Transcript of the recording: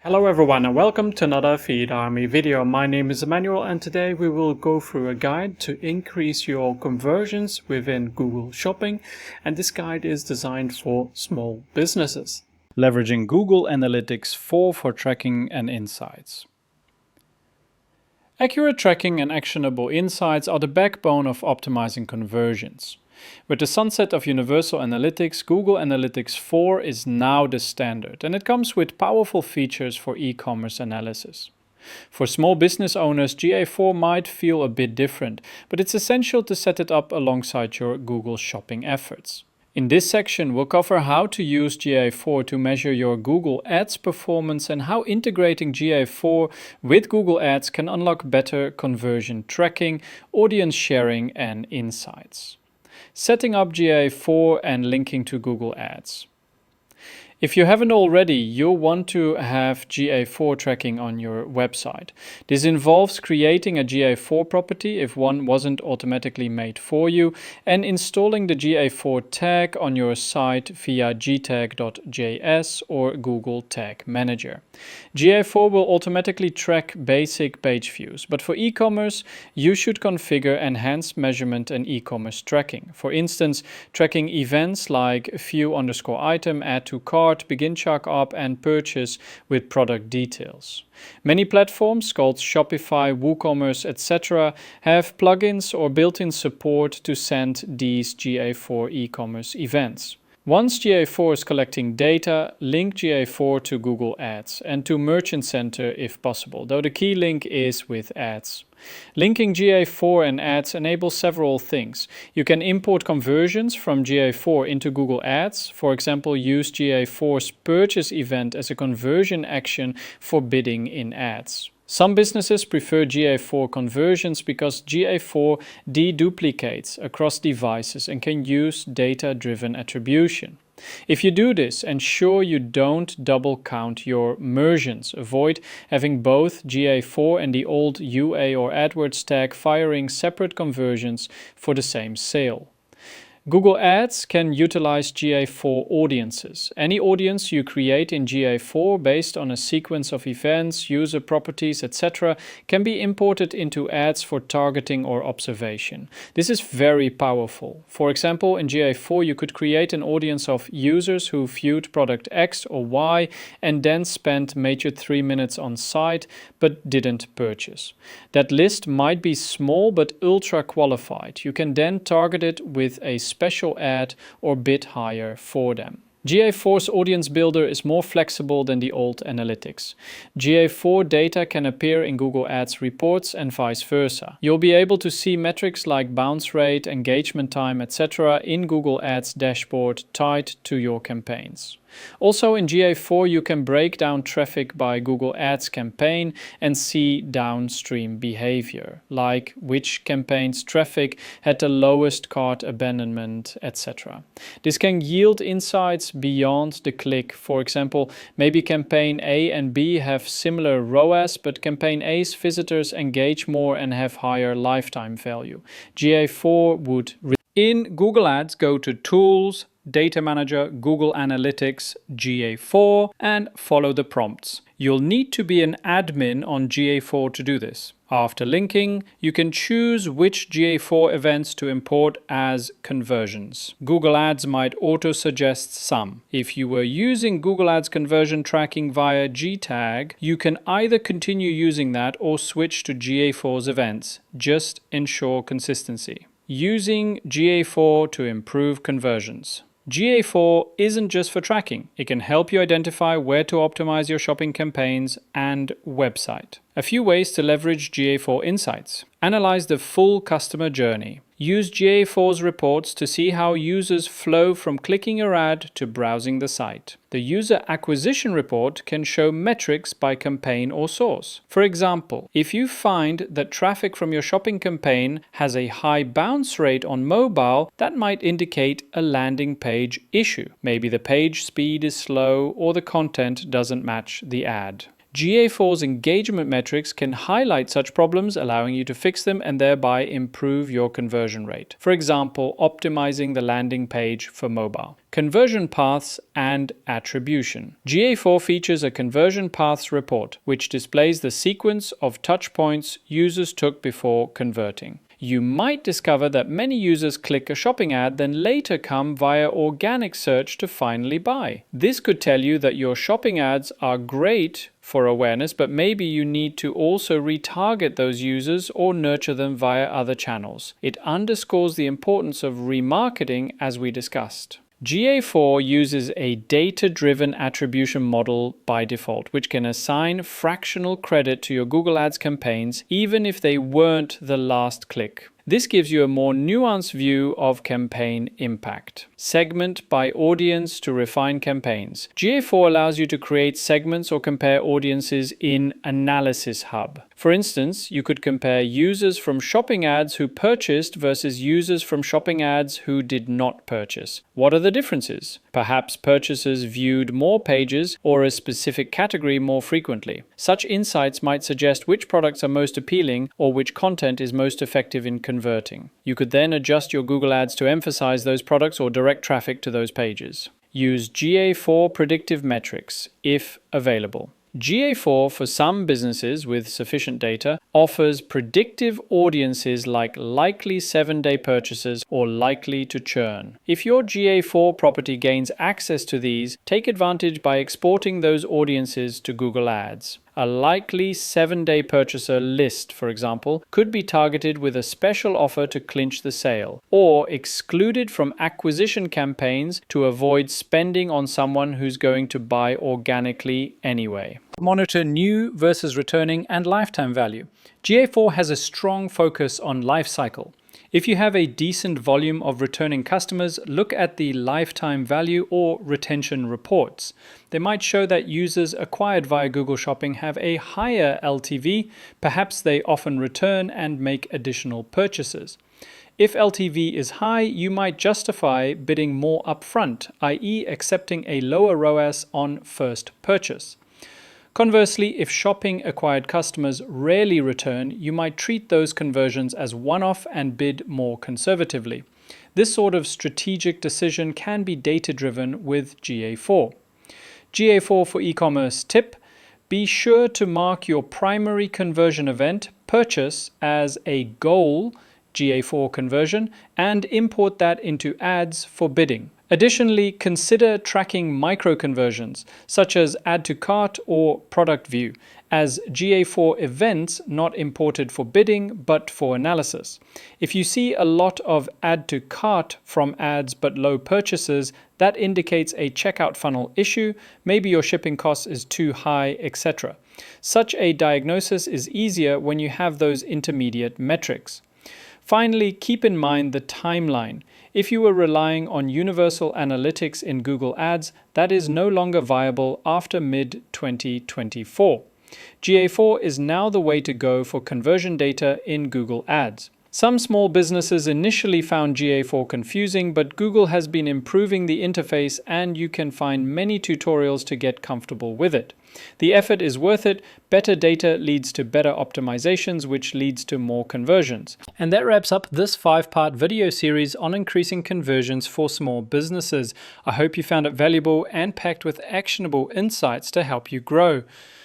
Hello everyone and welcome to another FeedArmy video. My name is Emmanuel and today we will go through a guide to increase your conversions within Google Shopping, and this guide is designed for small businesses. Leveraging Google Analytics 4 for tracking and insights. Accurate tracking and actionable insights are the backbone of optimizing conversions. With the sunset of Universal Analytics, Google Analytics 4 is now the standard, and it comes with powerful features for e-commerce analysis. For small business owners, GA4 might feel a bit different, but it's essential to set it up alongside your Google Shopping efforts. In this section, we'll cover how to use GA4 to measure your Google Ads performance and how integrating GA4 with Google Ads can unlock better conversion tracking, audience sharing, and insights. Setting up GA4 and linking to Google Ads. If you haven't already, you'll want to have GA4 tracking on your website. This involves creating a GA4 property if one wasn't automatically made for you, and installing the GA4 tag on your site via gtag.js or Google Tag Manager. GA4 will automatically track basic page views, but for e-commerce, you should configure enhanced measurement and e-commerce tracking. For instance, tracking events like view_item, add to cart, begin checkout, and purchase with product details. Many platforms called Shopify, WooCommerce, etc. have plugins or built-in support to send these GA4 e-commerce events. Once GA4 is collecting data, link GA4 to Google Ads and to Merchant Center if possible, though the key link is with Ads. Linking GA4 and Ads enables several things. You can import conversions from GA4 into Google Ads. For example, use GA4's purchase event as a conversion action for bidding in ads. Some businesses prefer GA4 conversions because GA4 deduplicates across devices and can use data-driven attribution. If you do this, ensure you don't double count your merchants. Avoid having both GA4 and the old UA or AdWords tag firing separate conversions for the same sale. Google Ads can utilize GA4 audiences. Any audience you create in GA4 based on a sequence of events, user properties, etc. can be imported into ads for targeting or observation. This is very powerful. For example, in GA4 you could create an audience of users who viewed product X or Y and then spent major 3 minutes on site but didn't purchase. That list might be small but ultra qualified. You can then target it with a special ad or bid higher for them. GA4's audience builder is more flexible than the old analytics. GA4 data can appear in Google Ads reports and vice versa. You'll be able to see metrics like bounce rate, engagement time, etc. in Google Ads dashboard tied to your campaigns. Also in GA4 you can break down traffic by Google Ads campaign and see downstream behavior, like which campaign's traffic had the lowest cart abandonment, etc. This can yield insights beyond the click. For example, maybe campaign A and B have similar ROAS, but campaign A's visitors engage more and have higher lifetime value. GA4 would... In Google Ads, go to Tools, Data Manager, Google Analytics, GA4, and follow the prompts. You'll need to be an admin on GA4 to do this. After linking, you can choose which GA4 events to import as conversions. Google Ads might auto-suggest some. If you were using Google Ads conversion tracking via GTag, you can either continue using that or switch to GA4's events. Just ensure consistency. Using GA4 to improve conversions. GA4 isn't just for tracking. It can help you identify where to optimize your shopping campaigns and website. A few ways to leverage GA4 insights. Analyze the full customer journey. Use GA4's reports to see how users flow from clicking your ad to browsing the site. The user acquisition report can show metrics by campaign or source. For example, if you find that traffic from your shopping campaign has a high bounce rate on mobile, that might indicate a landing page issue. Maybe the page speed is slow or the content doesn't match the ad. GA4's engagement metrics can highlight such problems, allowing you to fix them and thereby improve your conversion rate. For example, optimizing the landing page for mobile. Conversion paths and attribution. GA4 features a conversion paths report, which displays the sequence of touch points users took before converting. You might discover that many users click a shopping ad, then later come via organic search to finally buy. This could tell you that your shopping ads are great for awareness, but maybe you need to also retarget those users or nurture them via other channels. It underscores the importance of remarketing, as we discussed. GA4 uses a data-driven attribution model by default, which can assign fractional credit to your Google Ads campaigns even if they weren't the last click. This gives you a more nuanced view of campaign impact. Segment by audience to refine campaigns. GA4 allows you to create segments or compare audiences in Analysis Hub. For instance, you could compare users from shopping ads who purchased versus users from shopping ads who did not purchase. What are the differences? Perhaps purchasers viewed more pages or a specific category more frequently. Such insights might suggest which products are most appealing or which content is most effective in converting. You could then adjust your Google Ads to emphasize those products or direct traffic to those pages. Use GA4 predictive metrics if available. GA4, for some businesses with sufficient data, offers predictive audiences like likely 7-day purchasers or likely to churn. If your GA4 property gains access to these, take advantage by exporting those audiences to Google Ads. A likely 7-day purchaser list, for example, could be targeted with a special offer to clinch the sale, or excluded from acquisition campaigns to avoid spending on someone who's going to buy organically anyway. Monitor new versus returning and lifetime value. GA4 has a strong focus on life cycle. If you have a decent volume of returning customers, look at the lifetime value or retention reports. They might show that users acquired via Google Shopping have a higher LTV, perhaps they often return and make additional purchases. If LTV is high, you might justify bidding more upfront, i.e. accepting a lower ROAS on first purchase. Conversely, if shopping acquired customers rarely return, you might treat those conversions as one-off and bid more conservatively. This sort of strategic decision can be data-driven with GA4. GA4 for e-commerce tip: be sure to mark your primary conversion event, purchase, as a goal GA4 conversion and import that into ads for bidding. Additionally, consider tracking micro-conversions, such as add to cart or product view, as GA4 events not imported for bidding but for analysis. If you see a lot of add to cart from ads but low purchases, that indicates a checkout funnel issue, maybe your shipping cost is too high, etc. Such a diagnosis is easier when you have those intermediate metrics. Finally, keep in mind the timeline. If you were relying on universal analytics in Google Ads, that is no longer viable after mid-2024. GA4 is now the way to go for conversion data in Google Ads. Some small businesses initially found GA4 confusing, but Google has been improving the interface and you can find many tutorials to get comfortable with it. The effort is worth it. Better data leads to better optimizations, which leads to more conversions. And that wraps up this 5-part video series on increasing conversions for small businesses. I hope you found it valuable and packed with actionable insights to help you grow.